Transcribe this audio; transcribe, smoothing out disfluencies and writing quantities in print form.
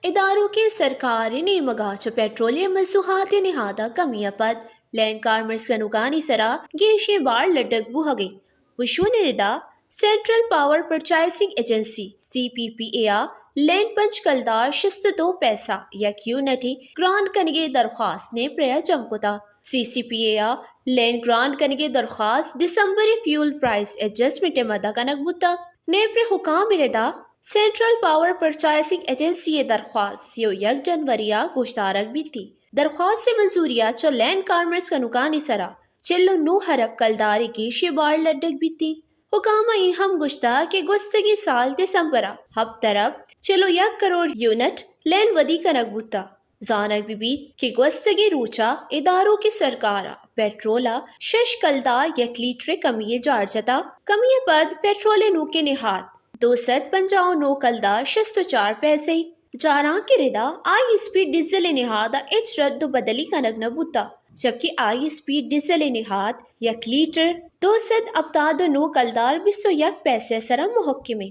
اداروں کے سرکاری نیمگاچ پیٹرولیم مصنوعات نہادہ کمی پد لین کارمرز کنوکانی سرا گیشے بار لڈک بوہگے وشون ردا سینٹرل پاور پرچائزنگ ایجنسی CPPA لین پنچ کلدار شست دو پیسہ یک یونٹی گرانٹ کنگے درخواست نے پریا چمکتا CCPA لین گرانٹ کنگے درخواست دسمبر فیول پرائس ایڈجسٹمنٹ مدہ کنک بوتا نیپر حکام ردا سینٹرل پاور پرچائزنگ ایجنسی درخواست یو یک جنوریا گوشتارک بیتی درخواست سے منظوریا چو لین کارمرز کنوکانی سرا چلو 9 ارب کلداری کی شبار لڈک بیتی حکامہ ای ہم گشتا کہ گستگی سال دسمبرہ ہب طرف چلو 1 کروڑ یونٹ لین ودی کنک بوتا زانک بھی بیت کہ گستگی روچا اداروں کی سرکارا پیٹرولا شش کلدار یک لیٹر کمیے جار جتا کمیے پد پیٹرول نو کے نہاد 255 کلدار 64 پیسے جاراں کے ردا آئی اسپیڈ ڈیزل نہاد اچ رد و بدلی کنک نہ بوتا جبکہ آئی اسپیڈ ڈیزل نہاد یک لیٹر 279 کلدار 21 پیسے سرم محکمے